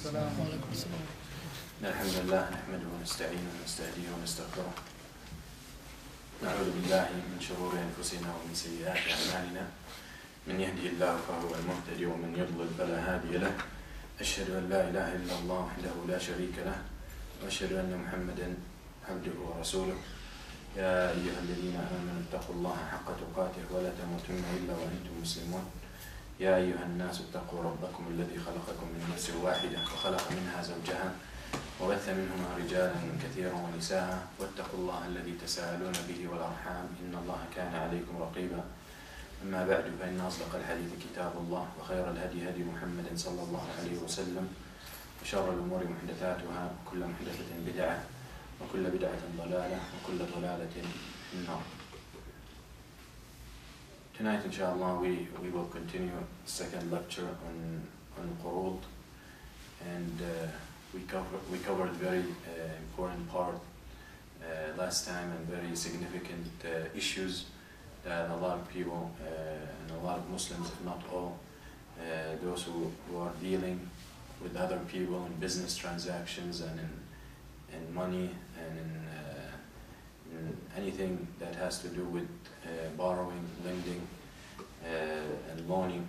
الحمد لله نحمده ونستعينه ونستهديه ونستغفره. نعوذ بالله من شرور أنفسنا ومن سيئات أعمالنا. من يهده الله فهو المهتدي ومن يضلل فلا هادي له. أشهد أن لا إله إلا الله وحده لا شريك له وأشهد أن محمدا عبده ورسوله. يا أيها الذين آمنوا اتقوا الله حق تقاته ولا تموتن إلا وأنتم مسلمون. يا أيها الناس اتقوا ربكم الذي خلقكم من نفس واحدة وخلق منها زوجها وبث منهما رجالا كثيرا ونساء واتقوا الله الذي تساءلون به والأرحام إن الله كان عليكم رقيبا. أما بعد فإن أصدق الحديث كتاب الله وخير الهدي هدي محمد صلى الله عليه وسلم وشر الأمور محدثاتها وكل محدثة بدعة وكل بدعة ضلالة وكل ضلالة في النار. Tonight, inshallah, we will continue the second lecture on Qurud, and we covered very important part last time and very significant issues that a lot of people and a lot of Muslims, if not all, those who are dealing with other people in business transactions and in money and in anything that has to do with borrowing, lending, and loaning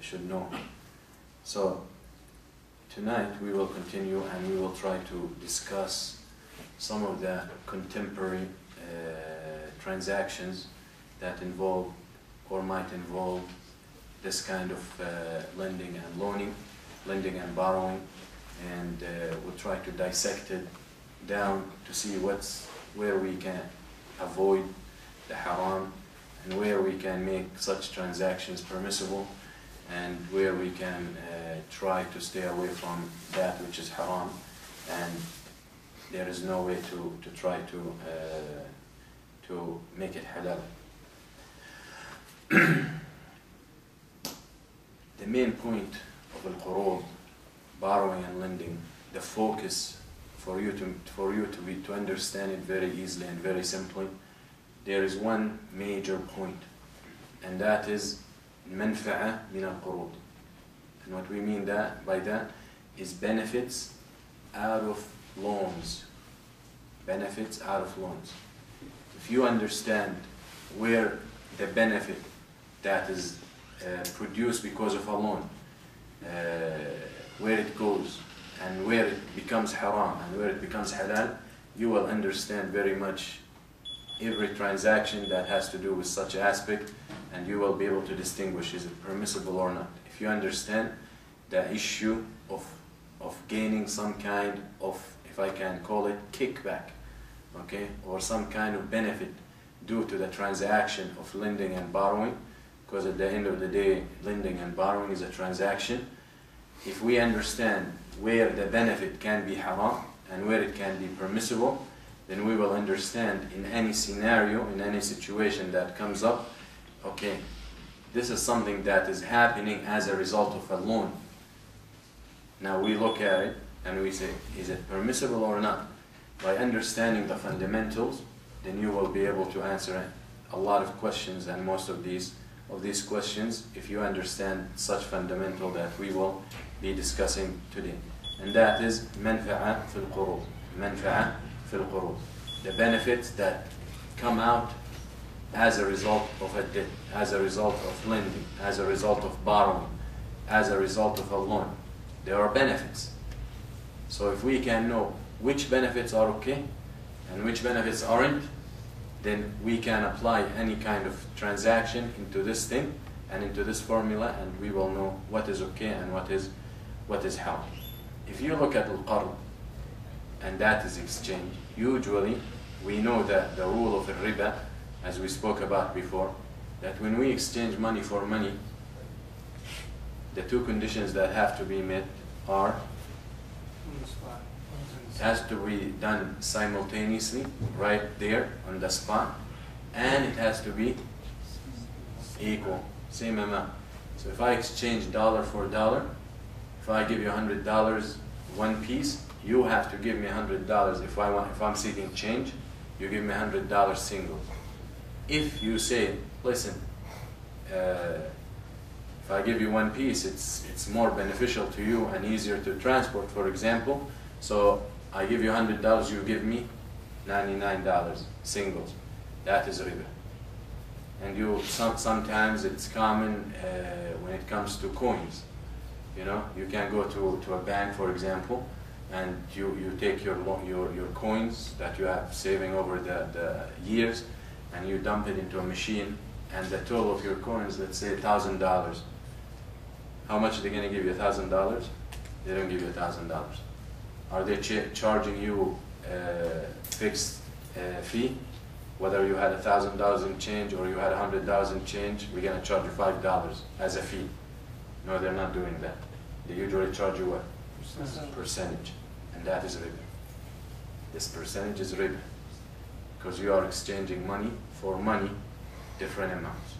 should know. So tonight we will continue and we will try to discuss some of the contemporary transactions that involve or might involve this kind of lending and loaning, lending and borrowing, and we'll try to dissect it down to see where we can avoid the haram and where we can make such transactions permissible and where we can try to stay away from that which is haram, and there is no way to try to make it halal. The main point of al-qurud, borrowing and lending, the focus for you to understand it very easily and very simply, there is one major point, and that is manfa'a min al-qurud. And what we mean by that is benefits out of loans. Benefits out of loans. If you understand where the benefit that is produced because of a loan, where it goes and where it becomes haram and where it becomes halal, you will understand very much every transaction that has to do with such aspect, and you will be able to distinguish is it permissible or not. If you understand the issue of gaining some kind of, if I can call it, kickback, okay, or some kind of benefit due to the transaction of lending and borrowing, because at the end of the day, lending and borrowing is a transaction. If we understand where the benefit can be haram and where it can be permissible, then we will understand in any scenario, in any situation that comes up, okay, this is something that is happening as a result of a loan. Now we look at it and we say, is it permissible or not? By understanding the fundamentals, then you will be able to answer a lot of questions, and most of these questions, if you understand such fundamental that we will be discussing today. And that is manfa'a fil qurud. Manfa'a fil qurud. The benefits that come out as a result of a debt, as a result of lending, as a result of borrowing, as a result of a loan. There are benefits. So if we can know which benefits are okay and which benefits aren't, then we can apply any kind of transaction into this thing and into this formula, and we will know what is okay and what is haram. If you look at al-qard, and that is exchange, usually we know that the rule of riba, as we spoke about before, that when we exchange money for money, the two conditions that have to be met are, it has to be done simultaneously, right there on the spot, and it has to be equal, same amount. So if I exchange dollar for dollar, if I give you $100 one piece, you have to give me $100. If I'm seeking change, you give me $100 single. If you say, listen, If I give you one piece, it's more beneficial to you and easier to transport, for example. So I give you $100, you give me $99 singles. That is riba. And sometimes it's common when it comes to coins. You know, you can go to a bank, for example, and you take your coins that you have saving over the years, and you dump it into a machine, and the total of your coins, let's say $1,000. How much are they going to give you? $1,000? They don't give you $1,000. Are they charging you fixed fee? Whether you had $1,000 in change or you had $100 in change, we're going to charge you $5 as a fee. No, they're not doing that. They usually charge you what? Percentage. And that is riba. This percentage is riba. Because you are exchanging money for money, different amounts.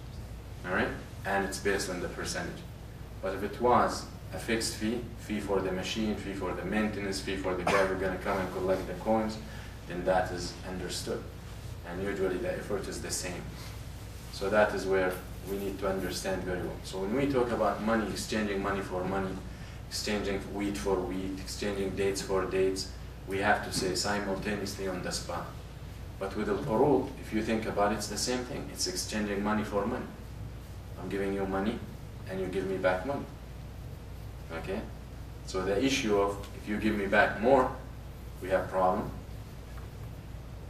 Alright? And it's based on the percentage. But if it was a fixed fee, fee for the machine, fee for the maintenance, fee for the guy who's going to come and collect the coins, then that is understood. And usually the effort is the same. So that is where we need to understand very well. So when we talk about money, exchanging money for money, exchanging wheat for wheat, exchanging dates for dates, we have to say simultaneously on the spot. But with al-qurud, if you think about it, it's the same thing. It's exchanging money for money. I'm giving you money, and you give me back money. Okay? So the issue of if you give me back more, we have problem.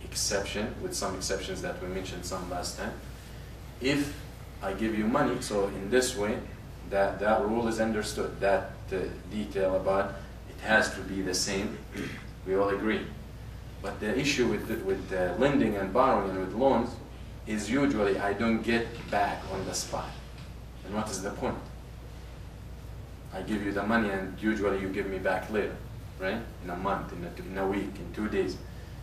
Exception, with some exceptions that we mentioned some last time. If I give you money, so in this way, that rule is understood. That detail about it has to be the same, we all agree. But the issue with lending and borrowing and with loans is usually I don't get back on the spot. And what is the point? I give you the money and usually you give me back later, right? In a month, in a week, in 2 days.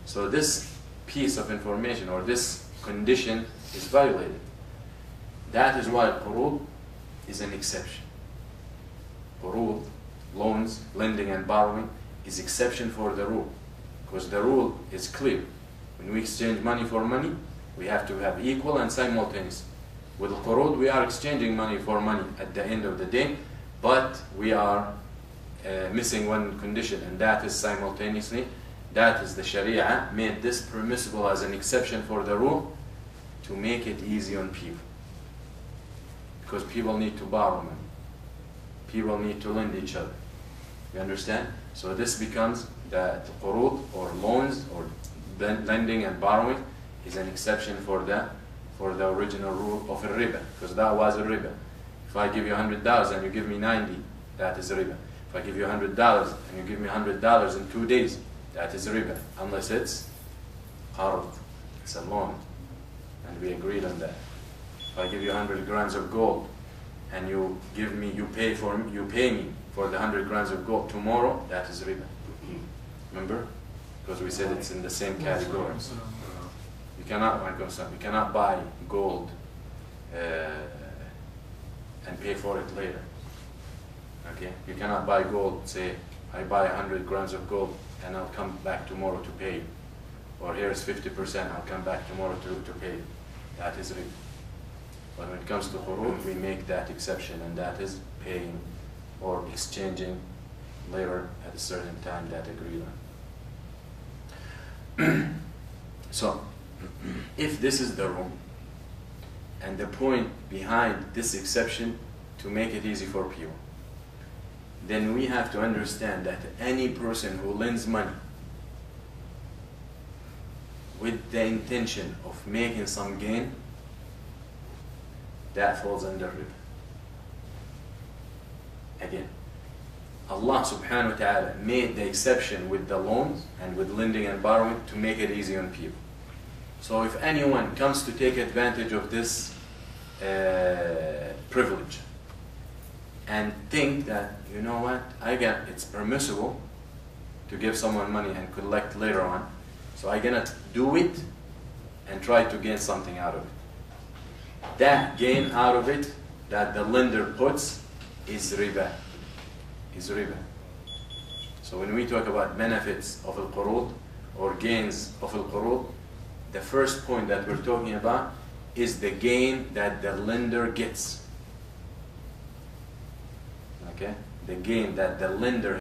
So this piece of information or this condition is violated. That is why qurud is an exception. Qurud, loans, lending and borrowing, is exception for the rule. Because the rule is clear. When we exchange money for money, we have to have equal and simultaneous. With qurud, we are exchanging money for money at the end of the day, but we are missing one condition, and that is simultaneously. That is the Sharia made this permissible as an exception for the rule to make it easy on people. Because people need to borrow money. People need to lend each other. You understand? So this becomes that qurud or loans or lending and borrowing is an exception for the original rule of a riba, because that was a riba. If I give you $100 and you give me 90, that is a riba. If I give you $100 and you give me $100 in 2 days, that is riba, unless it's qard, it's a loan, and we agreed on that. If I give you 100 grams of gold and you pay me for the 100 grams of gold tomorrow, that is riba. Remember? Because we said it's in the same category. You cannot buy gold and pay for it later. Okay? You cannot buy gold, say, I buy 100 grams of gold and I'll come back tomorrow to pay you. Or here's 50%, I'll come back tomorrow to pay you. That is riba. But when it comes to qurud, we make that exception, and that is paying or exchanging later at a certain time that agreed on. So, if this is the rule, and the point behind this exception to make it easy for people, then we have to understand that any person who lends money with the intention of making some gain, that falls under riba. Again, Allah subhanahu wa ta'ala made the exception with the loans and with lending and borrowing to make it easy on people. So if anyone comes to take advantage of this privilege and think that, you know what, it's permissible to give someone money and collect later on, so I'm gonna do it and try to gain something out of it. That gain out of it that the lender puts is riba. So when we talk about benefits of al-qurud or gains of al-qurud, the first point that we're talking about is the gain that the lender gets. okay? The gain that the lender